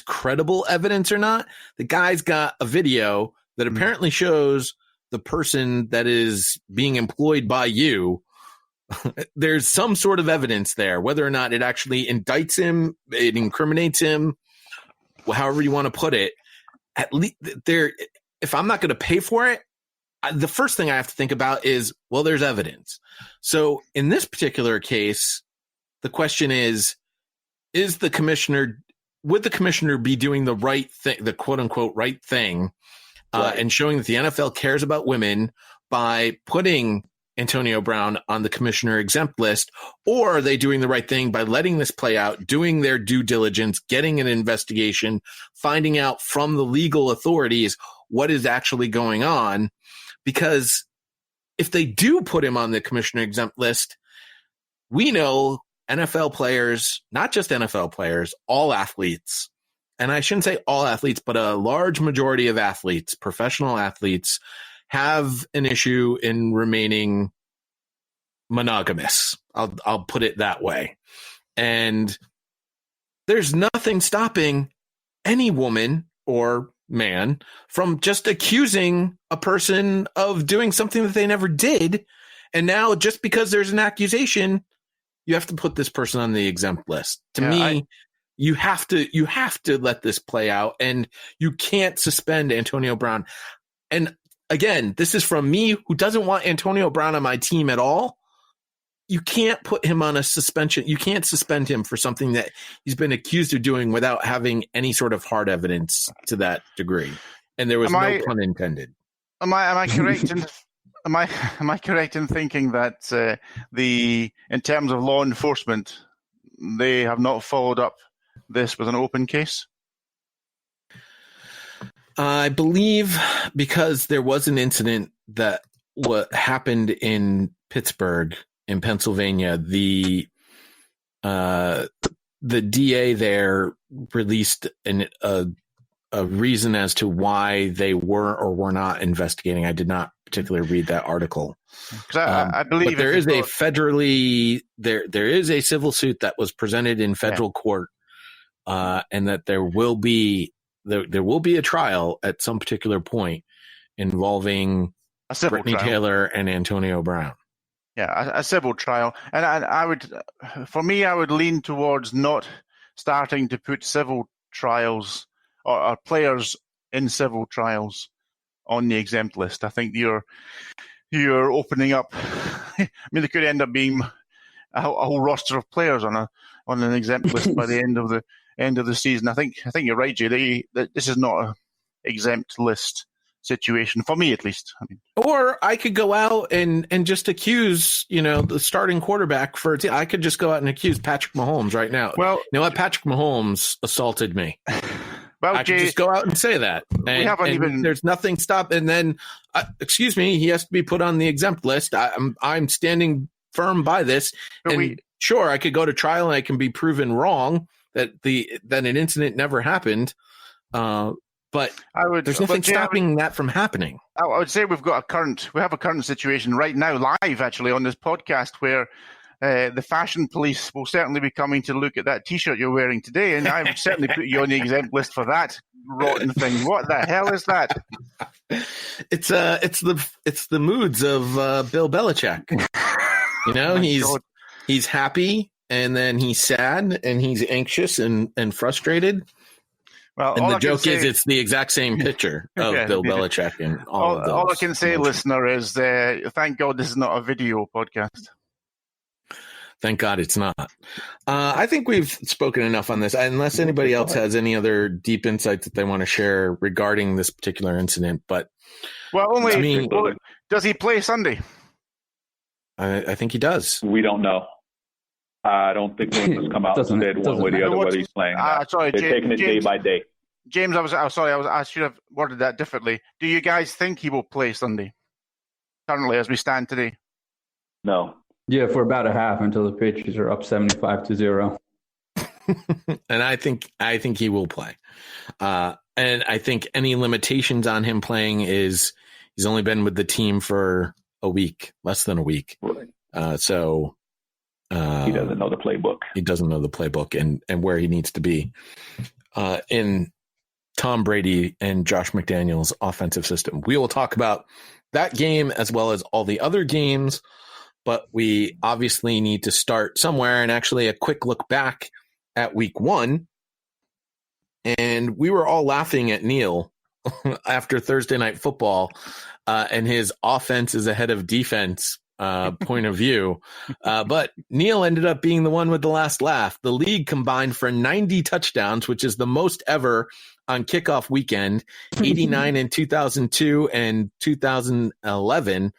credible evidence or not. The guy's got a video that apparently shows the person that is being employed by you. There's some sort of evidence there, whether or not it actually indicts him, it incriminates him, however you want to put it. At least there, if I'm not going to pay for it, the first thing I have to think about is, well, there's evidence. So in this particular case, the question is would the commissioner be doing the right thing, the quote unquote right thing, and showing that the NFL cares about women by putting Antonio Brown on the commissioner exempt list, or are they doing the right thing by letting this play out, doing their due diligence, getting an investigation, finding out from the legal authorities what is actually going on? Because if they do put him on the commissioner exempt list, we know NFL players, not just NFL players, all athletes, and I shouldn't say all athletes, but a large majority of athletes, professional athletes, have an issue in remaining monogamous. I'll put it that way. And there's nothing stopping any woman or man from just accusing a person of doing something that they never did. And now just because there's an accusation, you have to put this person on the exempt list. To me, you have to let this play out, and you can't suspend Antonio Brown. And again, this is from me, who doesn't want Antonio Brown on my team at all. You can't put him on a suspension. You can't suspend him for something that he's been accused of doing without having any sort of hard evidence to that degree. And there was no pun intended. Am I correct in am I correct in thinking that in terms of law enforcement, they have not followed up this with an open case? I believe because there was an incident that happened in Pittsburgh, in Pennsylvania, the DA there released a reason as to why they were or were not investigating. I did not particularly read that article. I believe there is a federally there is a civil suit that was presented in federal court, and that there will be a trial at some particular point involving Brittany Taylor and Antonio Brown. Yeah, a civil trial. And I would lean towards not starting to put civil trials or players in civil trials on the exempt list. I think you're opening up. I mean, there could end up being a whole roster of players on an exempt list by the end of the season. I think you're right, Jay. That this is not an exempt list situation for me, at least. I mean, or I could go out and just accuse, the starting quarterback for a team. I could just go out and accuse Patrick Mahomes right now. Well, you know what? Patrick Mahomes assaulted me. Well, I could just go out and say that. And there's nothing stopped. And then, excuse me, he has to be put on the exempt list. I'm standing firm by this. Sure, I could go to trial and I can be proven wrong that an incident never happened. But there's nothing stopping that from happening. I would say we have a current situation right now, live actually on this podcast, where the fashion police will certainly be coming to look at that T-shirt you're wearing today, and I would certainly put you on the exempt list for that rotten thing. What the hell is that? It's the moods of Bill Belichick. He's happy, and then he's sad, and he's anxious and frustrated. Well, and the joke is it's the exact same picture of Bill Belichick and all of those. All I can say, listener, is thank God this is not a video podcast. Thank God it's not. I think we've spoken enough on this. Unless anybody else has any other deep insights that they want to share regarding this particular incident. But does he play Sunday? I think he does. We don't know. I don't think the has come out and said one way or the other whether he's playing. They're taking it day by day. James, I should have worded that differently. Do you guys think he will play Sunday? Currently, as we stand today. No. Yeah, for about a half until the Patriots are up 75-0. And I think he will play. And I think any limitations on him playing is he's only been with the team for a week, less than a week. Right. So he doesn't know the playbook. He doesn't know the playbook and where he needs to be. in Tom Brady and Josh McDaniels' offensive system. We will talk about that game as well as all the other games, but we obviously need to start somewhere, and actually a quick look back at week 1. And we were all laughing at Neil after Thursday Night Football and his offense is ahead of defense point of view. But Neil ended up being the one with the last laugh. The league combined for 90 touchdowns, which is the most ever on kickoff weekend, 89 in 2002 and 2011.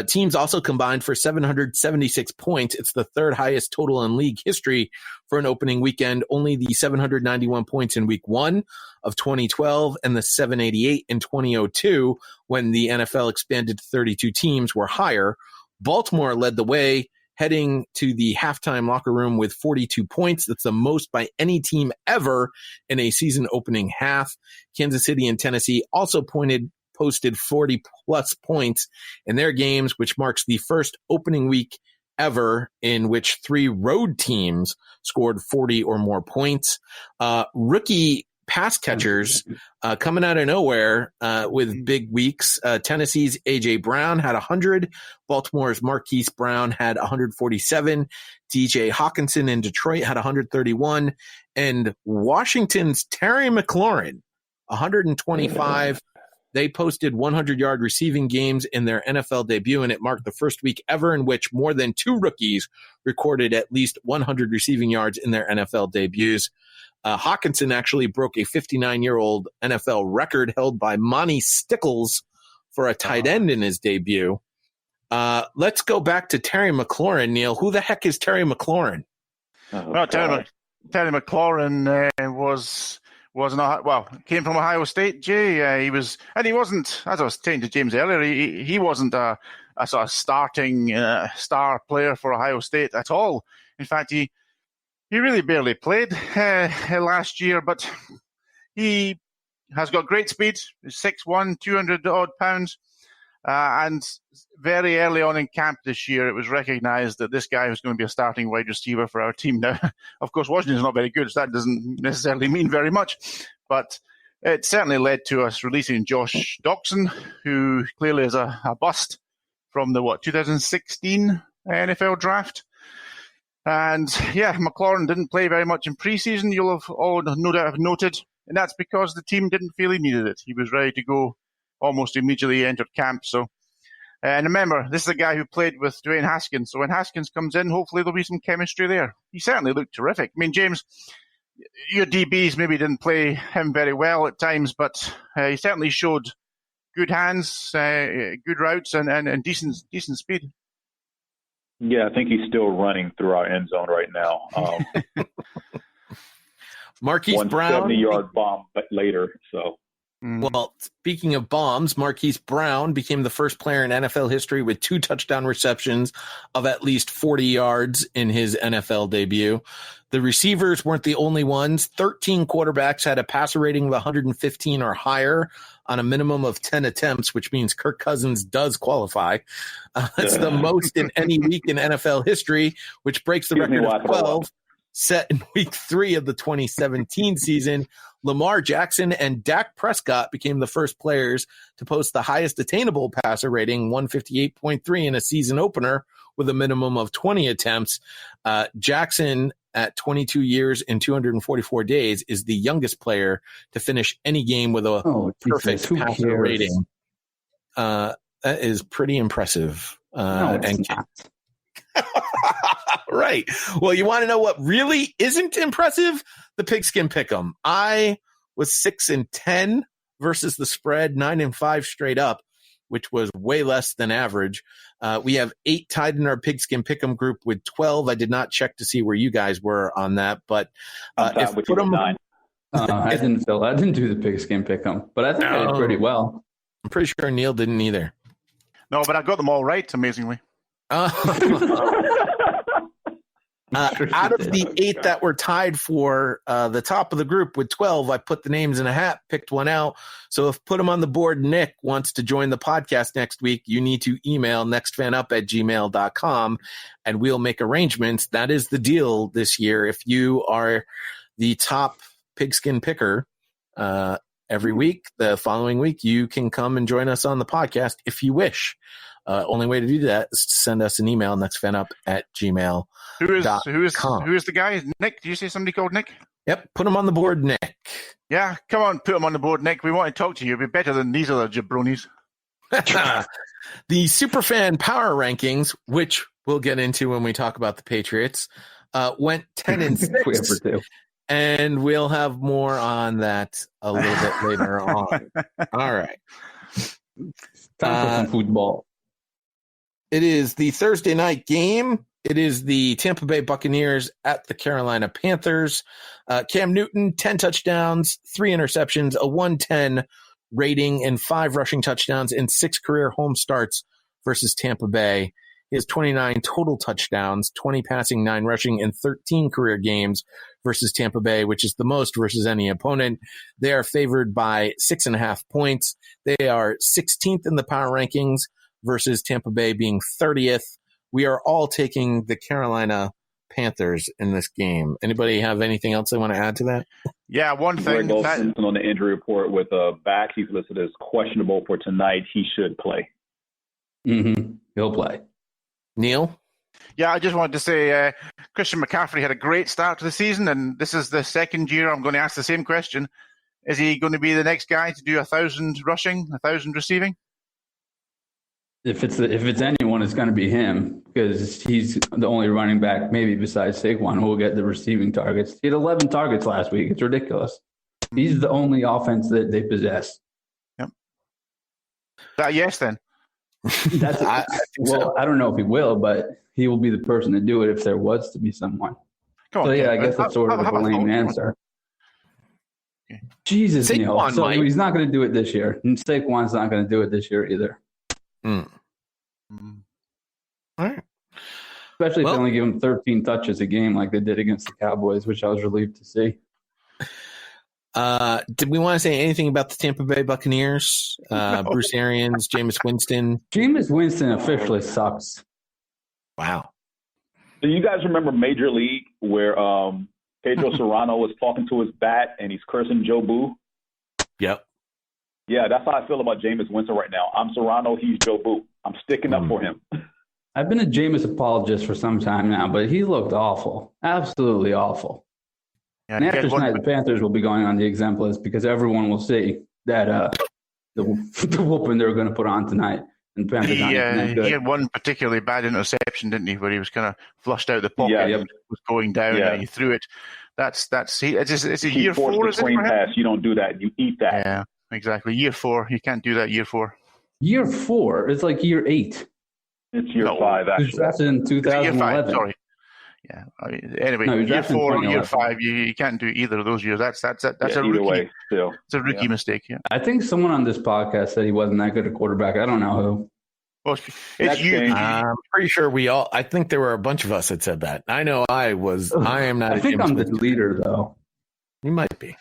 Teams also combined for 776 points. It's the third highest total in league history for an opening weekend. Only the 791 points in week 1 of 2012 and the 788 in 2002, when the NFL expanded to 32 teams, were higher. Baltimore led the way, heading to the halftime locker room with 42 points. That's the most by any team ever in a season opening half. Kansas City and Tennessee also posted 40-plus points in their games, which marks the first opening week ever in which 3 road teams scored 40 or more points. Rookie pass catchers coming out of nowhere with big weeks. Tennessee's A.J. Brown had 100. Baltimore's Marquise Brown had 147. D.J. Hawkinson in Detroit had 131. And Washington's Terry McLaurin, 125. They posted 100-yard receiving games in their NFL debut, and it marked the first week ever in which more than 2 rookies recorded at least 100 receiving yards in their NFL debuts. Hawkinson actually broke a 59-year-old NFL record held by Monty Stickles for a tight end in his debut. Let's go back to Terry McLaurin, Neil. Who the heck is Terry McLaurin? Well, Terry McLaurin came from Ohio State, Jay. He wasn't, as I was saying to James earlier, he wasn't a sort of starting star player for Ohio State at all. In fact, he really barely played last year, but he has got great speed. He's 6'1", 200-odd pounds. And very early on in camp this year, it was recognized that this guy was going to be a starting wide receiver for our team. Now, of course, Washington's not very good, so that doesn't necessarily mean very much. But it certainly led to us releasing Josh Doxson, who clearly is a bust from the, 2016 NFL draft. And, McLaurin didn't play very much in preseason, you'll have all no doubt have noted. And that's because the team didn't feel he needed it. He was ready to go almost immediately entered camp. So, and remember, this is a guy who played with Dwayne Haskins. So when Haskins comes in, hopefully there'll be some chemistry there. He certainly looked terrific. I mean, James, your DBs maybe didn't play him very well at times, but he certainly showed good hands, good routes, and decent speed. Yeah, I think he's still running through our end zone right now. Marquise Brown, 170-yard bomb, but later. So. Well, speaking of bombs, Marquise Brown became the first player in NFL history with 2 touchdown receptions of at least 40 yards in his NFL debut. The receivers weren't the only ones. 13 quarterbacks had a passer rating of 115 or higher on a minimum of 10 attempts, which means Kirk Cousins does qualify. It's the most in any week in NFL history, which breaks the record of 12 set in week 3 of the 2017 season. Lamar Jackson and Dak Prescott became the first players to post the highest attainable passer rating, 158.3 in a season opener with a minimum of 20 attempts. Jackson, at 22 years and 244 days, is the youngest player to finish any game with a perfect passer rating. That is pretty impressive. No, it's not. Right. Well, you want to know what really isn't impressive? The Pigskin Pick'em. I was 6-10 versus the spread, 9-5 straight up, which was way less than average. We have 8 tied in our Pigskin Pick'em group with 12. I did not check to see where you guys were on that, but if put them, 9. I didn't do the Pigskin Pick'em, but I think I did pretty well. I'm pretty sure Neil didn't either. No, but I got them all right, amazingly. Out of the 8 that were tied for the top of the group with 12, I put the names in a hat, picked one out. So if put them on the board, Nick wants to join the podcast next week, you need to email nextfanup@gmail.com and we'll make arrangements. That is the deal this year. If you are the top Pigskin Picker every week. The following week, you can come and join us on the podcast if you wish. Only way to do that is to send us an email, nextfanup@gmail.com. Who is the guy? Nick? Did you say somebody called Nick? Yep, put him on the board, Nick. Yeah, come on, put him on the board, Nick. We want to talk to you. It'll be better than these other jabronis. The SuperFan Power Rankings, which we'll get into when we talk about the Patriots, went 10-6. And we'll have more on that a little bit later on. All right. Time for some football. It is the Thursday night game. It is the Tampa Bay Buccaneers at the Carolina Panthers. Cam Newton, 10 touchdowns, 3 interceptions, a 110 rating, and 5 rushing touchdowns in 6 career home starts versus Tampa Bay. He has 29 total touchdowns, 20 passing, 9 rushing, and 13 career games versus Tampa Bay, which is the most versus any opponent. They are favored by 6.5 points. They are 16th in the power rankings versus Tampa Bay being 30th. We are all taking the Carolina Panthers in this game. Anybody have anything else they want to add to that? Yeah, one thing. Greg Olsen on the injury report with a back. He's listed as questionable for tonight. He should play. He'll play. Neil? Yeah, I just wanted to say Christian McCaffrey had a great start to the season, and this is the second year I'm going to ask the same question. Is he going to be the next guy to do 1,000 rushing, 1,000 receiving? If it's anyone, it's going to be him because he's the only running back, maybe besides Saquon, who will get the receiving targets. He had 11 targets last week. It's ridiculous. He's the only offense that they possess. Yep. Yes, then. I don't know if he will, but he will be the person to do it if there was to be someone. I guess that's sort of a lame answer. Okay. Jesus, Neil. So he's not going to do it this year. And Saquon's not going to do it this year either. All right. Especially if they only give him 13 touches a game like they did against the Cowboys, which I was relieved to see. Did we want to say anything about the Tampa Bay Buccaneers? Bruce Arians, Jameis Winston? Jameis Winston officially sucks. Wow. Do you guys remember Major League where Pedro Serrano was talking to his bat and he's cursing Joe Boo? Yep. Yeah, that's how I feel about Jameis Winston right now. I'm Serrano, he's Joe Boo. I'm sticking up for him. I've been a Jameis apologist for some time now, but he looked awful. Absolutely awful. Yeah, and after tonight, the Panthers will be going on the exempt list because everyone will see that the whooping they're going to put on tonight. And the Panthers he had one particularly bad interception, didn't he, where he was kind of flushed out the pocket and was going down and he threw it. It's a year 4, is it? Pass. You don't do that. You eat that. Yeah, exactly. Year 4. You can't do that year 4. Year 4? It's like year 8. It's year 5, actually. He was drafted in 2011. Year 5, sorry. Yeah. Anyway, year 4 and year 5, you can't do either of those years. That's a rookie. Way, still. It's a rookie mistake. Yeah. I think someone on this podcast said he wasn't that good a quarterback. I don't know who. Well, it's you. I'm pretty sure I think there were a bunch of us that said that. I know I am not. I think I'm the leader, though. You might be.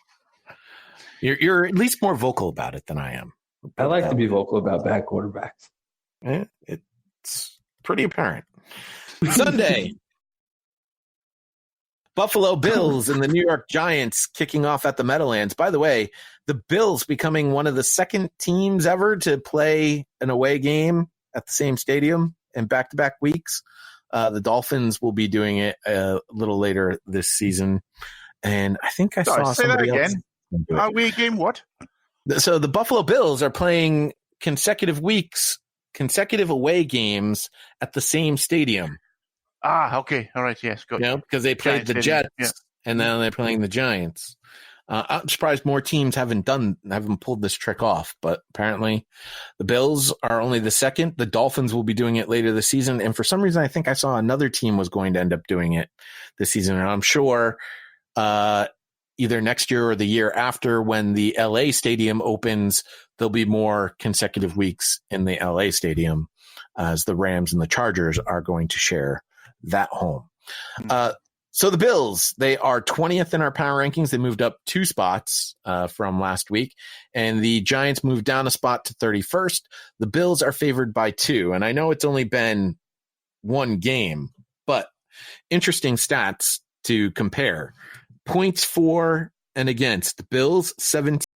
You're at least more vocal about it than I am. I like to be vocal about bad quarterbacks. It's pretty apparent. Sunday. Buffalo Bills and the New York Giants kicking off at the Meadowlands. By the way, the Bills becoming one of the second teams ever to play an away game at the same stadium in back-to-back weeks. The Dolphins will be doing it a little later this season. And I think I saw somebody else. Away game what? So the Buffalo Bills are playing consecutive away games at the same stadium. Okay. All right. Yes. Good. Because they played the Jets and now they're playing the Giants. I'm surprised more teams haven't pulled this trick off, but apparently the Bills are only the second. The Dolphins will be doing it later this season. And for some reason, I think I saw another team was going to end up doing it this season. And I'm sure either next year or the year after when the LA stadium opens, there'll be more consecutive weeks in the LA stadium as the Rams and the Chargers are going to share that home. So the Bills, they are 20th in our power rankings. They moved up 2 spots from last week, and the Giants moved down a spot to 31st. The Bills are favored by 2, and I know it's only been 1 game, but interesting stats to compare. Points for and against. Bills 17.